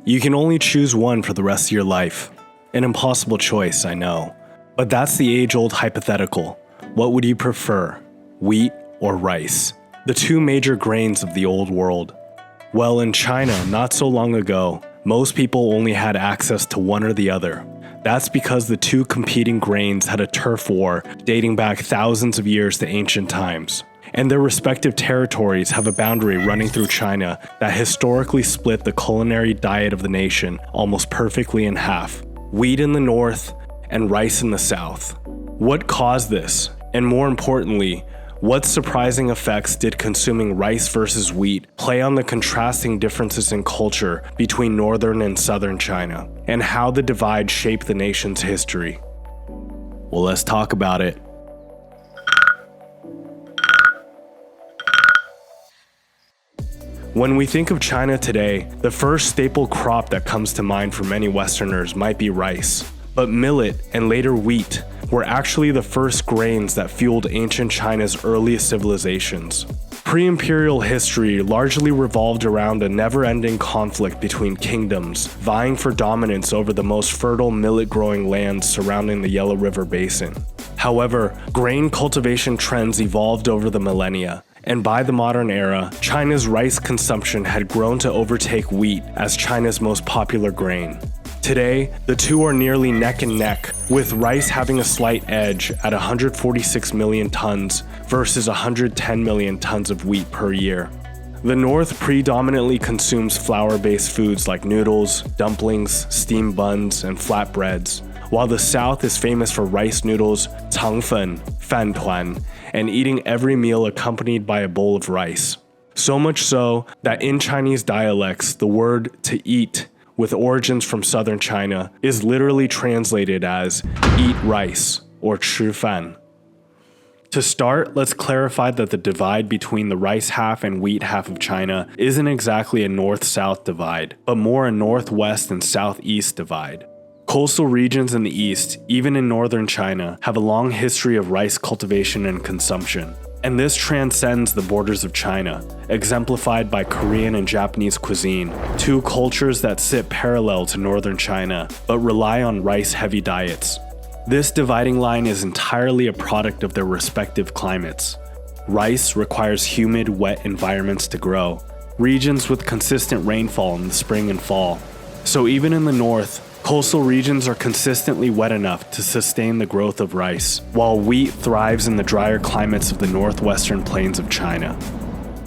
You can only choose one for the rest of your life. An impossible choice, I know. But that's the age-old hypothetical. What would you prefer, wheat or rice? The two major grains of the old world. Well, in China, not so long ago, most people only had access to one or the other. That's because the two competing grains had a turf war dating back thousands of years to ancient times. And their respective territories have a boundary running through China that historically split the culinary diet of the nation almost perfectly in half. Wheat in the north and rice in the south. What caused this? And more importantly, what surprising effects did consuming rice versus wheat play on the contrasting differences in culture between northern and southern China, and how the divide shaped the nation's history? Well, let's talk about it. When we think of China today, the first staple crop that comes to mind for many Westerners might be rice. But millet and later wheat were actually the first grains that fueled ancient China's earliest civilizations. Pre-imperial history largely revolved around a never-ending conflict between kingdoms, vying for dominance over the most fertile millet-growing lands surrounding the Yellow River Basin. However, grain cultivation trends evolved over the millennia, and by the modern era, China's rice consumption had grown to overtake wheat as China's most popular grain. Today, the two are nearly neck and neck, with rice having a slight edge at 146 million tons versus 110 million tons of wheat per year. The North predominantly consumes flour-based foods like noodles, dumplings, steamed buns, and flatbreads, while the South is famous for rice noodles, changfen, fantuan, and eating every meal accompanied by a bowl of rice. So much so that in Chinese dialects, the word to eat, with origins from southern China, is literally translated as eat rice or 吃饭. To start, let's clarify that the divide between the rice half and wheat half of China isn't exactly a north-south divide, but more a northwest and southeast divide. Coastal regions in the east, even in northern China, have a long history of rice cultivation and consumption. And this transcends the borders of China, exemplified by Korean and Japanese cuisine, two cultures that sit parallel to northern China, but rely on rice-heavy diets. This dividing line is entirely a product of their respective climates. Rice requires humid, wet environments to grow, regions with consistent rainfall in the spring and fall. So even in the north, coastal regions are consistently wet enough to sustain the growth of rice, while wheat thrives in the drier climates of the northwestern plains of China.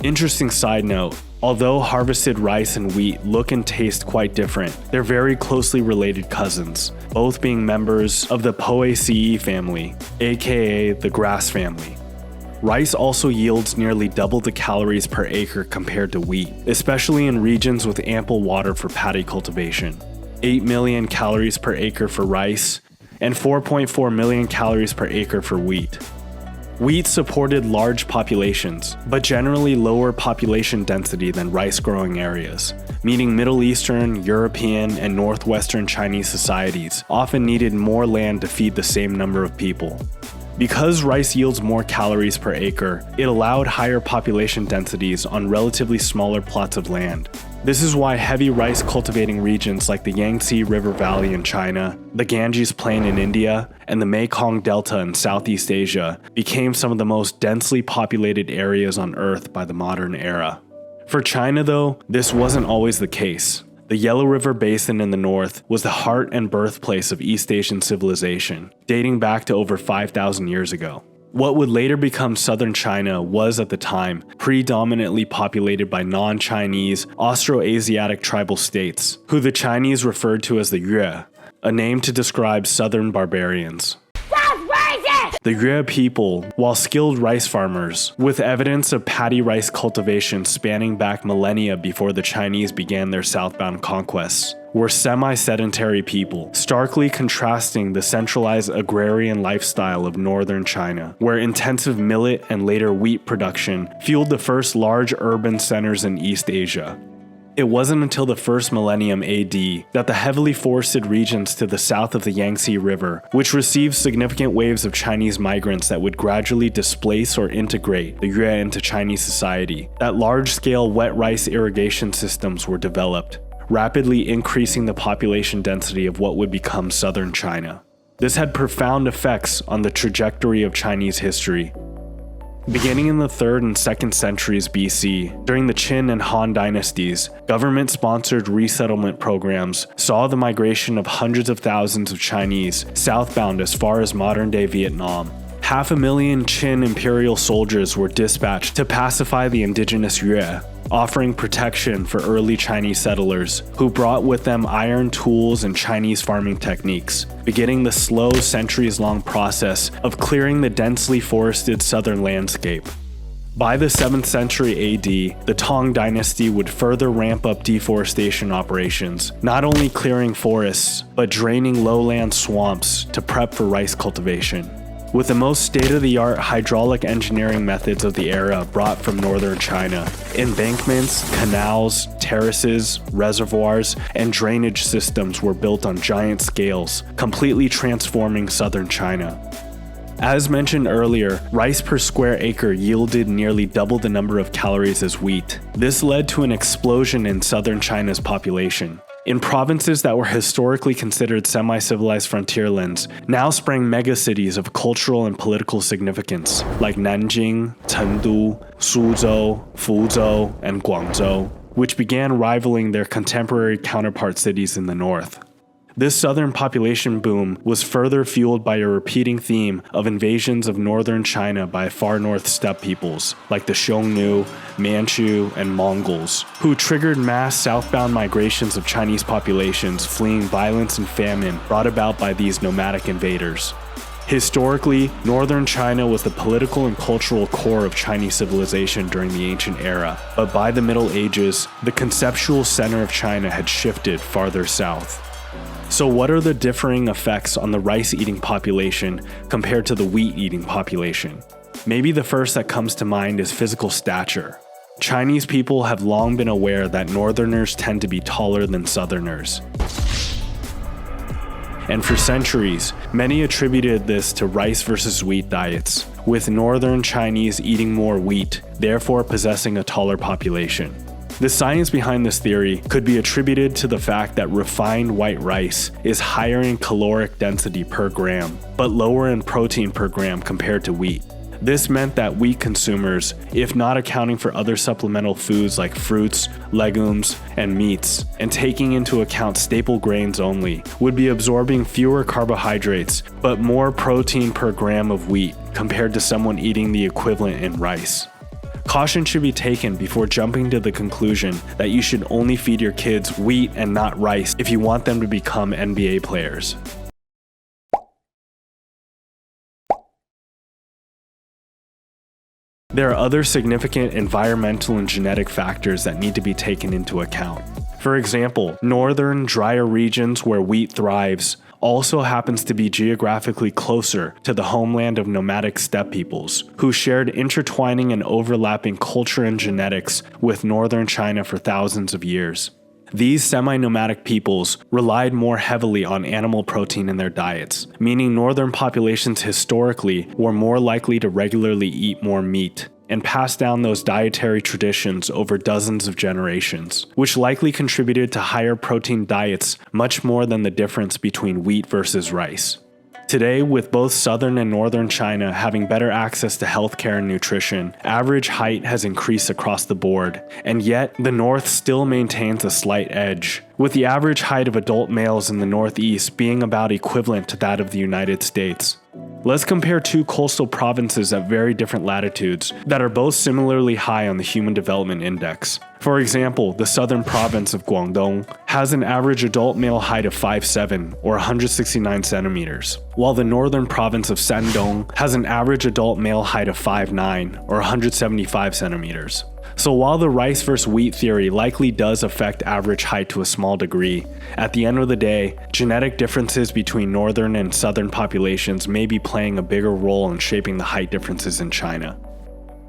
Interesting side note, although harvested rice and wheat look and taste quite different, they're very closely related cousins, both being members of the Poaceae family, aka the grass family. Rice also yields nearly double the calories per acre compared to wheat, especially in regions with ample water for paddy cultivation. 8 million calories per acre for rice, and 4.4 million calories per acre for wheat. Wheat supported large populations, but generally lower population density than rice-growing areas, meaning Middle Eastern, European, and Northwestern Chinese societies often needed more land to feed the same number of people. Because rice yields more calories per acre, it allowed higher population densities on relatively smaller plots of land. This is why heavy rice cultivating regions like the Yangtze River Valley in China, the Ganges Plain in India, and the Mekong Delta in Southeast Asia became some of the most densely populated areas on Earth by the modern era. For China though, this wasn't always the case. The Yellow River Basin in the north was the heart and birthplace of East Asian civilization, dating back to over 5,000 years ago. What would later become southern China was, at the time, predominantly populated by non-Chinese, Austroasiatic tribal states, who the Chinese referred to as the Yue, a name to describe southern barbarians. The Yue people, while skilled rice farmers, with evidence of paddy rice cultivation spanning back millennia before the Chinese began their southbound conquests, were semi-sedentary people, starkly contrasting the centralized agrarian lifestyle of northern China, where intensive millet and later wheat production fueled the first large urban centers in East Asia. It wasn't until the first millennium AD that the heavily forested regions to the south of the Yangtze River, which received significant waves of Chinese migrants that would gradually displace or integrate the Yue into Chinese society, that large-scale wet rice irrigation systems were developed, rapidly increasing the population density of what would become southern China. This had profound effects on the trajectory of Chinese history. Beginning in the 3rd and 2nd centuries BC, during the Qin and Han dynasties, government-sponsored resettlement programs saw the migration of hundreds of thousands of Chinese southbound as far as modern-day Vietnam. 500,000 Qin imperial soldiers were dispatched to pacify the indigenous Yue, offering protection for early Chinese settlers, who brought with them iron tools and Chinese farming techniques, beginning the slow, centuries-long process of clearing the densely forested southern landscape. By the 7th century AD, the Tang dynasty would further ramp up deforestation operations, not only clearing forests, but draining lowland swamps to prep for rice cultivation. With the most state-of-the-art hydraulic engineering methods of the era brought from northern China, embankments, canals, terraces, reservoirs, and drainage systems were built on giant scales, completely transforming southern China. As mentioned earlier, rice per square acre yielded nearly double the number of calories as wheat. This led to an explosion in southern China's population. In provinces that were historically considered semi-civilized frontierlands, now sprang megacities of cultural and political significance, like Nanjing, Chengdu, Suzhou, Fuzhou, and Guangzhou, which began rivaling their contemporary counterpart cities in the north. This southern population boom was further fueled by a repeating theme of invasions of northern China by far north steppe peoples, like the Xiongnu, Manchu, and Mongols, who triggered mass southbound migrations of Chinese populations fleeing violence and famine brought about by these nomadic invaders. Historically, northern China was the political and cultural core of Chinese civilization during the ancient era, but by the Middle Ages, the conceptual center of China had shifted farther south. So what are the differing effects on the rice-eating population compared to the wheat-eating population? Maybe the first that comes to mind is physical stature. Chinese people have long been aware that northerners tend to be taller than southerners. And for centuries, many attributed this to rice versus wheat diets, with northern Chinese eating more wheat, therefore possessing a taller population. The science behind this theory could be attributed to the fact that refined white rice is higher in caloric density per gram, but lower in protein per gram compared to wheat. This meant that wheat consumers, if not accounting for other supplemental foods like fruits, legumes, and meats, and taking into account staple grains only, would be absorbing fewer carbohydrates, but more protein per gram of wheat compared to someone eating the equivalent in rice. Caution should be taken before jumping to the conclusion that you should only feed your kids wheat and not rice if you want them to become NBA players. There are other significant environmental and genetic factors that need to be taken into account. For example, northern, drier regions where wheat thrives also happens to be geographically closer to the homeland of nomadic steppe peoples, who shared intertwining and overlapping culture and genetics with northern China for thousands of years. These semi-nomadic peoples relied more heavily on animal protein in their diets, meaning northern populations historically were more likely to regularly eat more meat, and pass down those dietary traditions over dozens of generations, which likely contributed to higher protein diets much more than the difference between wheat versus rice. Today, with both southern and northern China having better access to healthcare and nutrition, average height has increased across the board, and yet the north still maintains a slight edge, with the average height of adult males in the northeast being about equivalent to that of the United States. Let's compare two coastal provinces at very different latitudes that are both similarly high on the Human Development Index. For example, the southern province of Guangdong has an average adult male height of 5'7" or 169 centimeters, while the northern province of Shandong has an average adult male height of 5'9" or 175 centimeters. So while the rice versus wheat theory likely does affect average height to a small degree, at the end of the day, genetic differences between northern and southern populations may be playing a bigger role in shaping the height differences in China.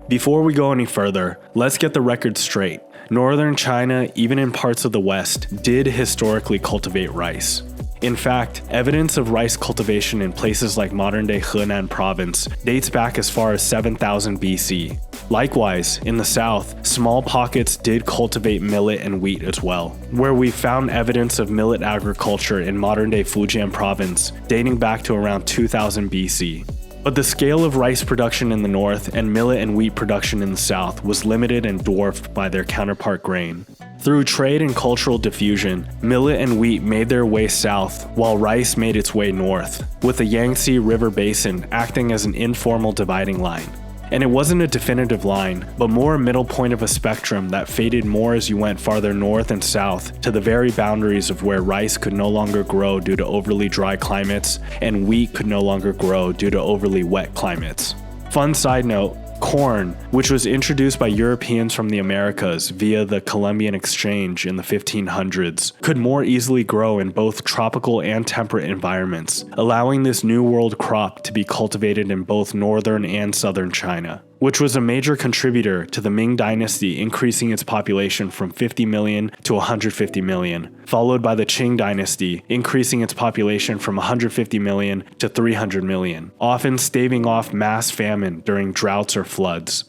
Before we go any further, let's get the record straight. Northern China, even in parts of the West, did historically cultivate rice. In fact, evidence of rice cultivation in places like modern-day Henan province dates back as far as 7000 BC. Likewise, in the south, small pockets did cultivate millet and wheat as well, where we found evidence of millet agriculture in modern-day Fujian province dating back to around 2000 BC. But the scale of rice production in the north and millet and wheat production in the south was limited and dwarfed by their counterpart grain. Through trade and cultural diffusion, millet and wheat made their way south, while rice made its way north, with the Yangtze River Basin acting as an informal dividing line. And it wasn't a definitive line, but more a middle point of a spectrum that faded more as you went farther north and south to the very boundaries of where rice could no longer grow due to overly dry climates and wheat could no longer grow due to overly wet climates. Fun side note, corn, which was introduced by Europeans from the Americas via the Columbian Exchange in the 1500s, could more easily grow in both tropical and temperate environments, allowing this New World crop to be cultivated in both northern and southern China, which was a major contributor to the Ming Dynasty increasing its population from 50 million to 150 million, followed by the Qing Dynasty increasing its population from 150 million to 300 million, often staving off mass famine during droughts or floods.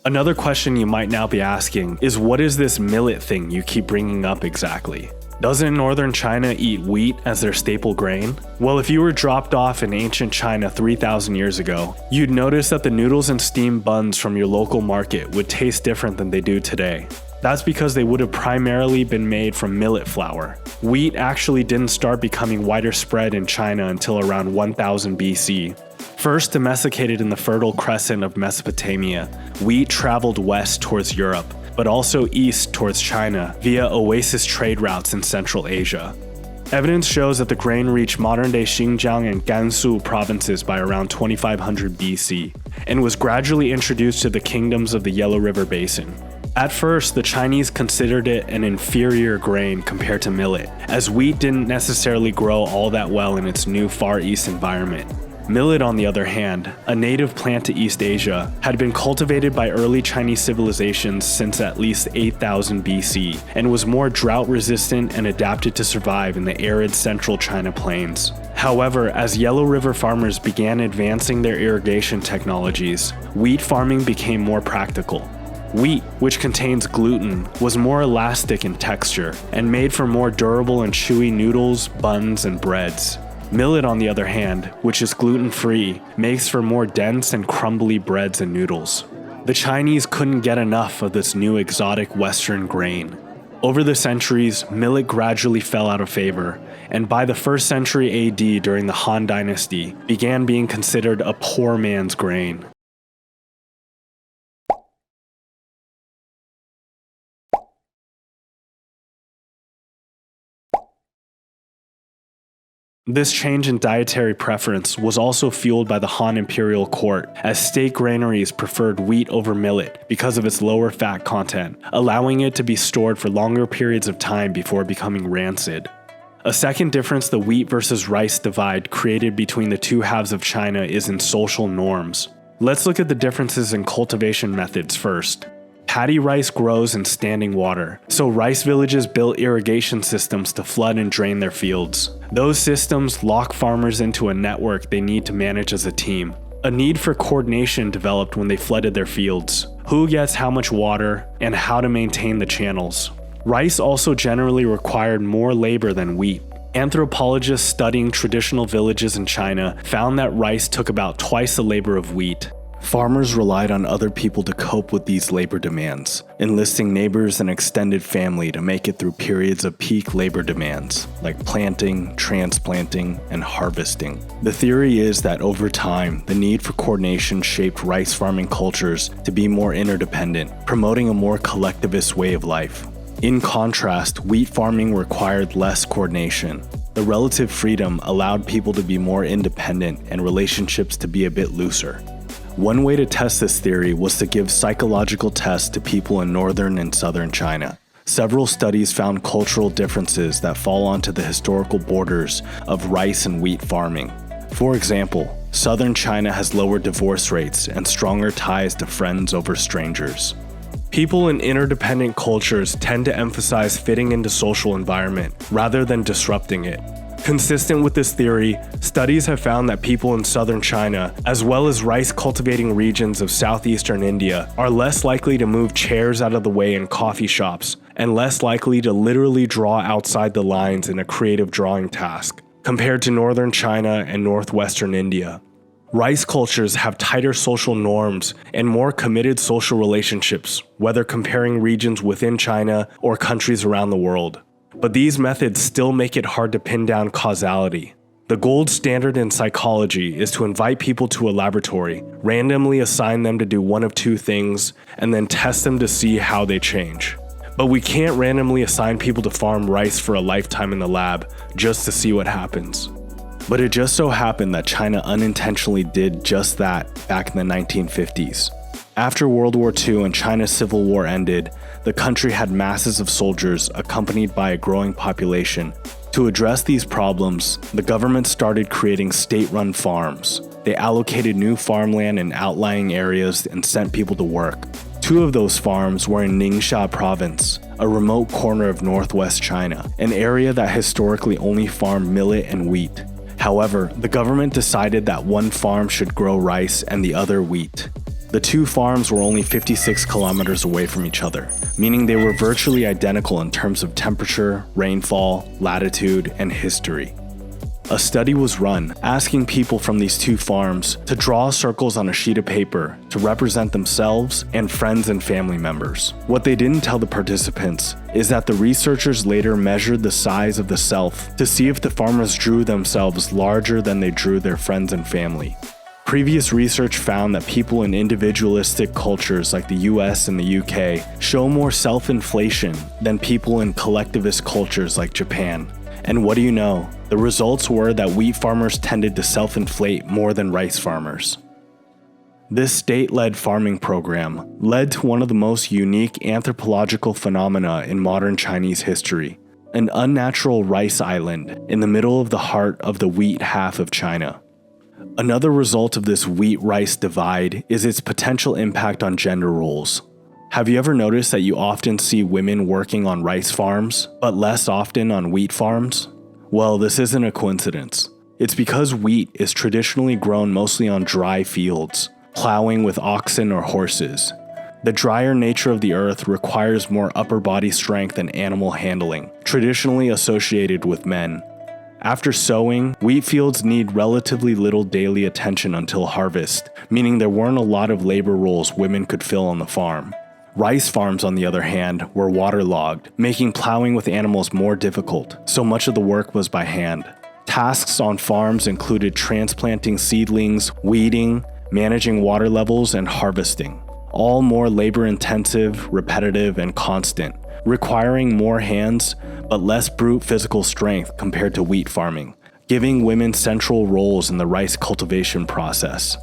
Another question you might now be asking is, what is this millet thing you keep bringing up exactly? Doesn't northern China eat wheat as their staple grain? Well, if you were dropped off in ancient China 3,000 years ago, you'd notice that the noodles and steamed buns from your local market would taste different than they do today. That's because they would have primarily been made from millet flour. Wheat actually didn't start becoming wider spread in China until around 1000 BC. First domesticated in the Fertile Crescent of Mesopotamia, wheat traveled west towards Europe, but also east towards China via oasis trade routes in Central Asia. Evidence shows that the grain reached modern-day Xinjiang and Gansu provinces by around 2500 BC, and was gradually introduced to the kingdoms of the Yellow River Basin. At first, the Chinese considered it an inferior grain compared to millet, as wheat didn't necessarily grow all that well in its new Far East environment. Millet, on the other hand, a native plant to East Asia, had been cultivated by early Chinese civilizations since at least 8000 BC, and was more drought-resistant and adapted to survive in the arid central China plains. However, as Yellow River farmers began advancing their irrigation technologies, wheat farming became more practical. Wheat, which contains gluten, was more elastic in texture, and made for more durable and chewy noodles, buns, and breads. Millet, on the other hand, which is gluten-free, makes for more dense and crumbly breads and noodles. The Chinese couldn't get enough of this new exotic Western grain. Over the centuries, millet gradually fell out of favor, and by the 1st century AD during the Han Dynasty, began being considered a poor man's grain. This change in dietary preference was also fueled by the Han imperial court, as state granaries preferred wheat over millet because of its lower fat content, allowing it to be stored for longer periods of time before becoming rancid. A second difference the wheat versus rice divide created between the two halves of China is in social norms. Let's look at the differences in cultivation methods first. Paddy rice grows in standing water, so rice villages built irrigation systems to flood and drain their fields. Those systems lock farmers into a network they need to manage as a team. A need for coordination developed when they flooded their fields. Who gets how much water, and how to maintain the channels. Rice also generally required more labor than wheat. Anthropologists studying traditional villages in China found that rice took about twice the labor of wheat. Farmers relied on other people to cope with these labor demands, enlisting neighbors and extended family to make it through periods of peak labor demands, like planting, transplanting, and harvesting. The theory is that over time, the need for coordination shaped rice farming cultures to be more interdependent, promoting a more collectivist way of life. In contrast, wheat farming required less coordination. The relative freedom allowed people to be more independent and relationships to be a bit looser. One way to test this theory was to give psychological tests to people in northern and southern China. Several studies found cultural differences that fall onto the historical borders of rice and wheat farming. For example, southern China has lower divorce rates and stronger ties to friends over strangers. People in interdependent cultures tend to emphasize fitting into social environment rather than disrupting it. Consistent with this theory, studies have found that people in southern China, as well as rice-cultivating regions of southeastern India, are less likely to move chairs out of the way in coffee shops, and less likely to literally draw outside the lines in a creative drawing task, compared to northern China and northwestern India. Rice cultures have tighter social norms and more committed social relationships, whether comparing regions within China or countries around the world. But these methods still make it hard to pin down causality. The gold standard in psychology is to invite people to a laboratory, randomly assign them to do one of two things, and then test them to see how they change. But we can't randomly assign people to farm rice for a lifetime in the lab just to see what happens. But it just so happened that China unintentionally did just that back in the 1950s. After World War II and China's Civil War ended, the country had masses of soldiers accompanied by a growing population. To address these problems, the government started creating state-run farms. They allocated new farmland in outlying areas and sent people to work. Two of those farms were in Ningxia province, a remote corner of northwest China, an area that historically only farmed millet and wheat. However, the government decided that one farm should grow rice and the other wheat. The two farms were only 56 kilometers away from each other, meaning they were virtually identical in terms of temperature, rainfall, latitude, and history. A study was run, asking people from these two farms to draw circles on a sheet of paper to represent themselves and friends and family members. What they didn't tell the participants is that the researchers later measured the size of the self to see if the farmers drew themselves larger than they drew their friends and family. Previous research found that people in individualistic cultures like the US and the UK show more self-inflation than people in collectivist cultures like Japan. And what do you know? The results were that wheat farmers tended to self-inflate more than rice farmers. This state-led farming program led to one of the most unique anthropological phenomena in modern Chinese history, an unnatural rice island in the middle of the heart of the wheat half of China. Another result of this wheat-rice divide is its potential impact on gender roles. Have you ever noticed that you often see women working on rice farms, but less often on wheat farms? Well, this isn't a coincidence. It's because wheat is traditionally grown mostly on dry fields, plowing with oxen or horses. The drier nature of the earth requires more upper body strength and animal handling, traditionally associated with men. After sowing, wheat fields need relatively little daily attention until harvest, meaning there weren't a lot of labor roles women could fill on the farm. Rice farms, on the other hand, were waterlogged, making plowing with animals more difficult, so much of the work was by hand. Tasks on farms included transplanting seedlings, weeding, managing water levels, and harvesting, all more labor-intensive, repetitive, and constant, requiring more hands but less brute physical strength compared to wheat farming, giving women central roles in the rice cultivation process.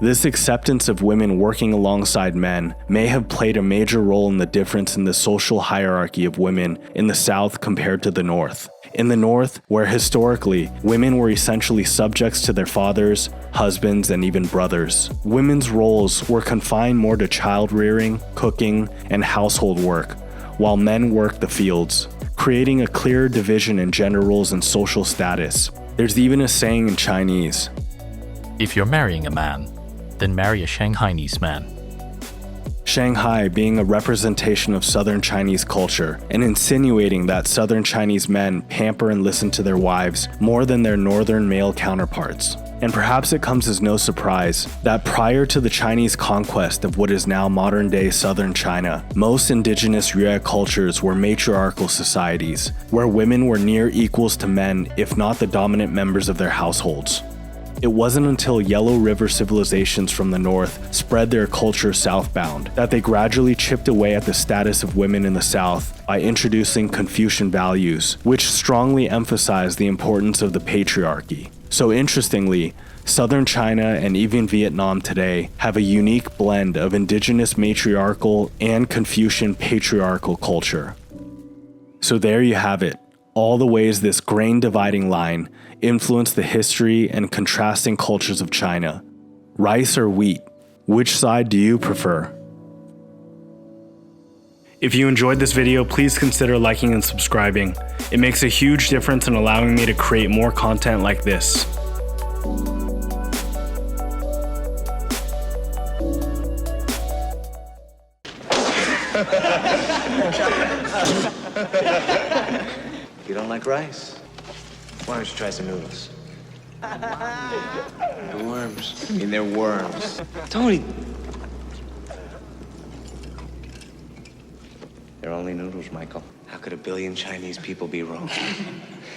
This acceptance of women working alongside men may have played a major role in the difference in the social hierarchy of women in the South compared to the North. In the North, where historically women were essentially subjects to their fathers, husbands, and even brothers, women's roles were confined more to child rearing, cooking, and household work, while men worked the fields, creating a clearer division in gender roles and social status. There's even a saying in Chinese, "If you're marrying a man, then marry a Shanghainese man." Shanghai being a representation of Southern Chinese culture and insinuating that Southern Chinese men pamper and listen to their wives more than their Northern male counterparts. And perhaps it comes as no surprise that prior to the Chinese conquest of what is now modern-day Southern China, most indigenous Yue cultures were matriarchal societies, where women were near equals to men, if not the dominant members of their households. It wasn't until Yellow River civilizations from the north spread their culture southbound that they gradually chipped away at the status of women in the south by introducing Confucian values, which strongly emphasized the importance of the patriarchy. So interestingly, Southern China and even Vietnam today have a unique blend of indigenous matriarchal and Confucian patriarchal culture. So there you have it, all the ways this grain dividing line influenced the history and contrasting cultures of China. Rice or wheat? Which side do you prefer? If you enjoyed this video, please consider liking and subscribing. It makes a huge difference in allowing me to create more content like this. You don't like rice? Why don't you try some noodles? They're worms. I mean, they're worms. Tony! They're only noodles, Michael. How could a billion Chinese people be wrong?